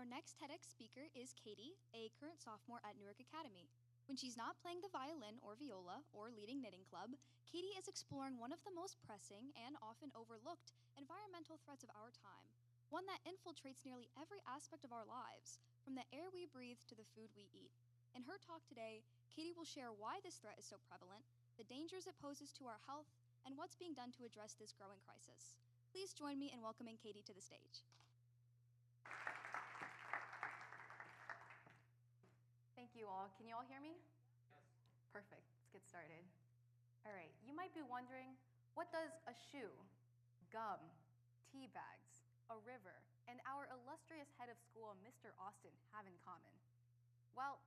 Our next TEDx speaker is Katie, a current sophomore at Newark Academy. When she's not playing the violin or viola or leading knitting club, Katie is exploring one of the most pressing and often overlooked environmental threats of our time, one that infiltrates nearly every aspect of our lives, from the air we breathe to the food we eat. In her talk today, Katie will share why this threat is so prevalent, the dangers it poses to our health, and what's being done to address this growing crisis. Please join me in welcoming Katie to the stage. Thank you all. Can you all hear me? Yes. Perfect. Let's get started. All right. You might be wondering, what does a shoe, gum, tea bags, a river, and our illustrious head of school, Mr. Austin, have in common? Well,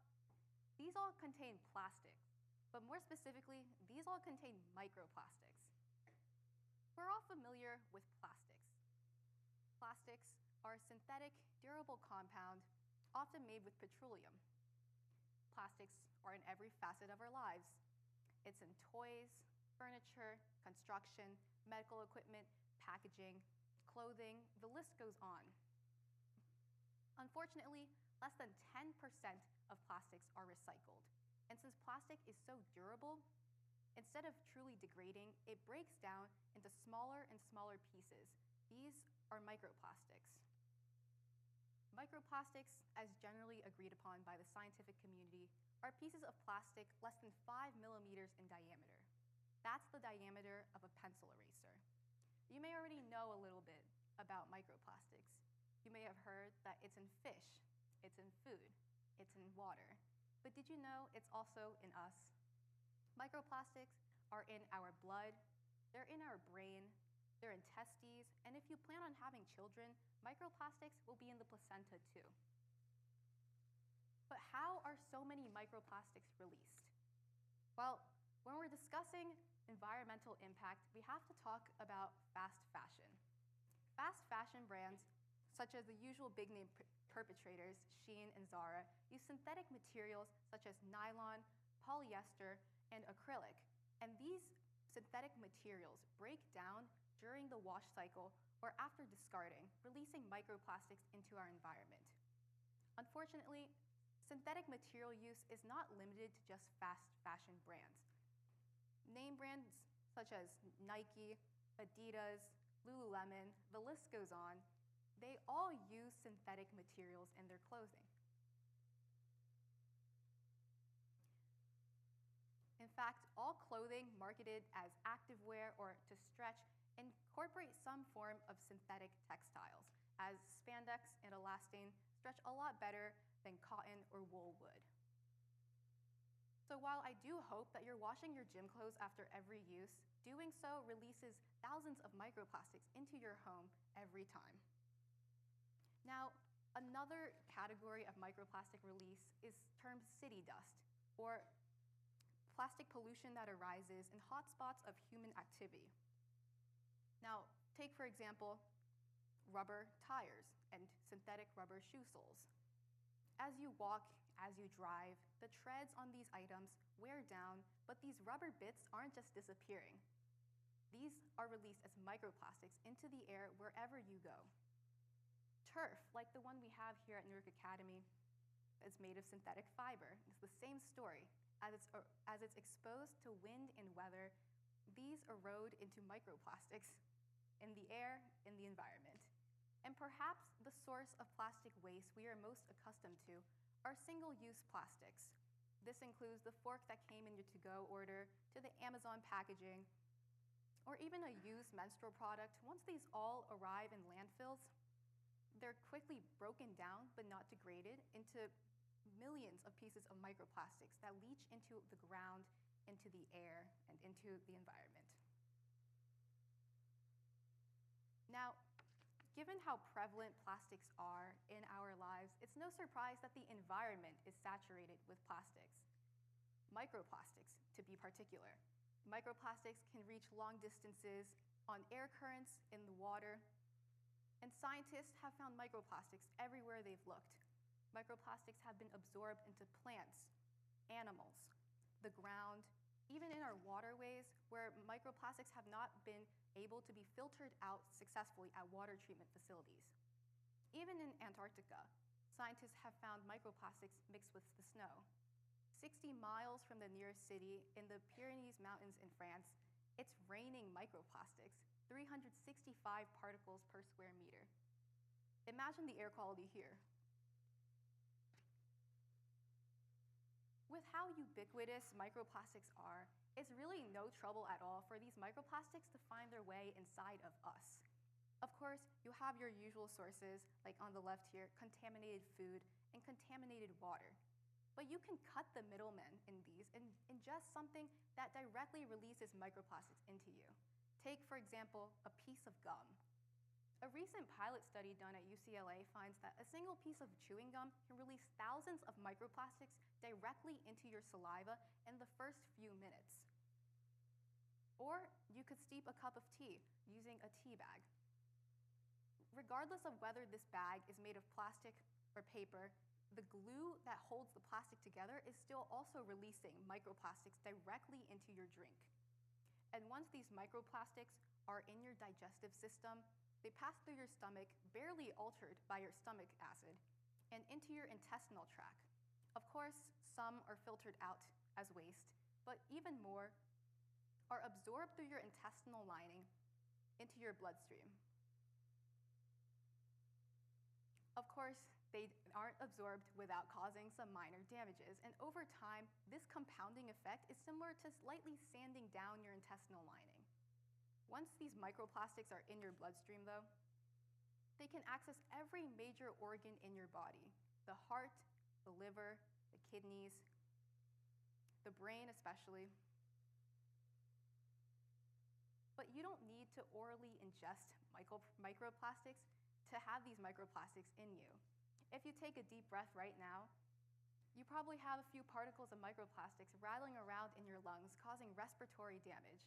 these all contain plastic, but more specifically, these all contain microplastics. We're all familiar with plastics. Plastics are a synthetic, durable compound often made with petroleum. Plastics are in every facet of our lives. It's in toys, furniture, construction, medical equipment, packaging, clothing, the list goes on. Unfortunately, less than 10% of plastics are recycled. And since plastic is so durable, instead of truly degrading, it breaks down into smaller and smaller pieces. These are microplastics. Microplastics, as generally agreed upon by the scientific community, are pieces of plastic less than 5 millimeters in diameter. That's the diameter of a pencil eraser. You may already know a little bit about microplastics. You may have heard that it's in fish, it's in food, it's in water. But did you know it's also in us? Microplastics are in our blood, they're in our brain, they're in testes, and if you plan on having children, microplastics will be in the placenta too. But how are so many microplastics released? Well, when we're discussing environmental impact, we have to talk about fast fashion. Fast fashion brands, such as the usual big name perpetrators, Shein and Zara, use synthetic materials such as nylon, polyester, and acrylic. And these synthetic materials break down during the wash cycle or after discarding, releasing microplastics into our environment. Unfortunately, synthetic material use is not limited to just fast fashion brands. Name brands such as Nike, Adidas, Lululemon, the list goes on, they all use synthetic materials in their clothing. In fact, all clothing marketed as activewear or to stretch incorporate some form of synthetic textiles, as spandex and elastane stretch a lot better than cotton or wool would. So while I do hope that you're washing your gym clothes after every use, doing so releases thousands of microplastics into your home every time. Now, another category of microplastic release is termed city dust, or plastic pollution that arises in hotspots of human activity. Now, take, for example, rubber tires and synthetic rubber shoe soles. As you walk, as you drive, the treads on these items wear down, but these rubber bits aren't just disappearing. These are released as microplastics into the air wherever you go. Turf, like the one we have here at Newark Academy, is made of synthetic fiber. It's the same story. As it's exposed to wind and weather, these erode into microplastics in the air, in the environment. And perhaps the source of plastic waste we are most accustomed to are single-use plastics. This includes the fork that came in your to-go order, to the Amazon packaging, or even a used menstrual product. Once these all arrive in landfills, they're quickly broken down but not degraded into millions of pieces of microplastics that leach into the ground, into the air, and into the environment. Now, given how prevalent plastics are in our lives, it's no surprise that the environment is saturated with plastics. Microplastics, to be particular. Microplastics can reach long distances on air currents, in the water, and scientists have found microplastics everywhere they've looked. Microplastics have been absorbed into plants, animals, the ground, even in our waterways, where microplastics have not been able to be filtered out successfully at water treatment facilities. Even in Antarctica, scientists have found microplastics mixed with the snow. 60 miles from the nearest city in the Pyrenees Mountains in France, it's raining microplastics, 365 particles per square meter. Imagine the air quality here. With how ubiquitous microplastics are, it's really no trouble at all for these microplastics to find their way inside of us. Of course, you have your usual sources, like on the left here, contaminated food and contaminated water. But you can cut the middlemen in these and ingest something that directly releases microplastics into you. Take, for example, a piece of gum. A recent pilot study done at UCLA finds that a single piece of chewing gum can release thousands of microplastics directly into your saliva in the first few minutes. Or you could steep a cup of tea using a tea bag. Regardless of whether this bag is made of plastic or paper, the glue that holds the plastic together is still also releasing microplastics directly into your drink. And once these microplastics are in your digestive system, they pass through your stomach, barely altered by your stomach acid, and into your intestinal tract. Of course, some are filtered out as waste, but even more are absorbed through your intestinal lining into your bloodstream. Of course, they aren't absorbed without causing some minor damages, and over time, this compounding effect is similar to slightly sanding down your intestinal lining. Once these microplastics are in your bloodstream, though, they can access every major organ in your body: the heart, the liver, the kidneys, the brain especially. But you don't need to orally ingest microplastics to have these microplastics in you. If you take a deep breath right now, you probably have a few particles of microplastics rattling around in your lungs, causing respiratory damage.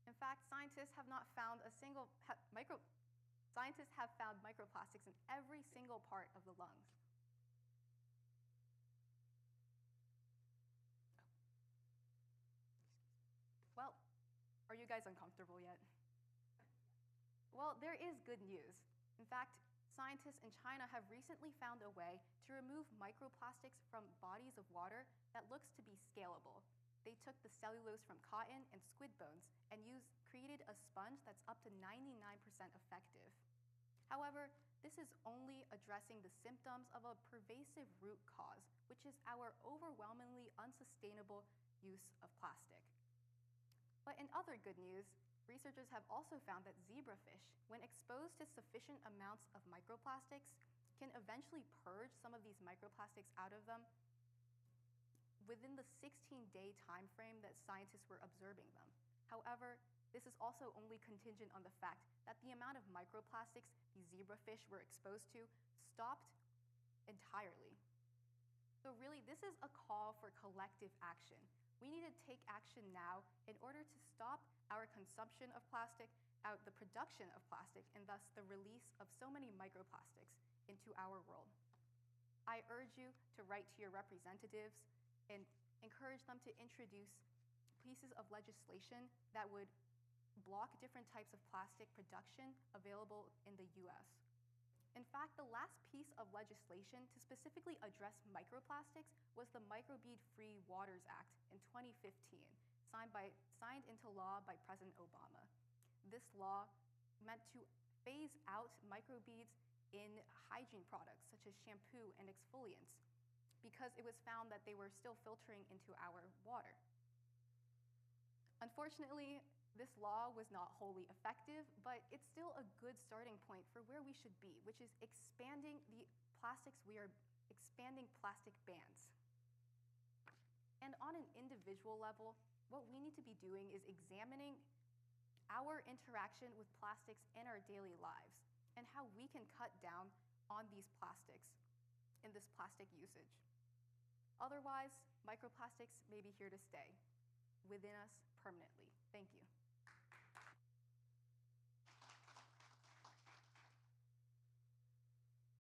In fact, scientists have found microplastics in every single part of the lungs. Well, are you guys uncomfortable yet? Well, there is good news. In fact, scientists in China have recently found a way to remove microplastics from bodies of water that looks to be scalable. They took the cellulose from cotton and squid bones and created a sponge that's up to 99% effective. However, this is only addressing the symptoms of a pervasive root cause, which is our overwhelmingly unsustainable use of plastic. But in other good news, researchers have also found that zebrafish, when exposed to sufficient amounts of microplastics, can eventually purge some of these microplastics out of them within the 16-day time frame that scientists were observing them. However, this is also only contingent on the fact that the amount of microplastics these zebrafish were exposed to stopped entirely. So really, this is a call for collective action. We need to take action now in order to stop our consumption of plastic, the production of plastic, and thus the release of so many microplastics into our world. I urge you to write to your representatives and encourage them to introduce pieces of legislation that would block different types of plastic production available in the US. In fact, the last piece of legislation to specifically address microplastics was the Microbead-Free Waters Act in 2015, signed into law by President Obama. This law meant to phase out microbeads in hygiene products such as shampoo and exfoliants because it was found that they were still filtering into our water. Unfortunately, this law was not wholly effective, but it's still a good starting point for where we should be, which is expanding plastic bans. And on an individual level, what we need to be doing is examining our interaction with plastics in our daily lives and how we can cut down on these plastics in this plastic usage. Otherwise, microplastics may be here to stay within us permanently. Thank you.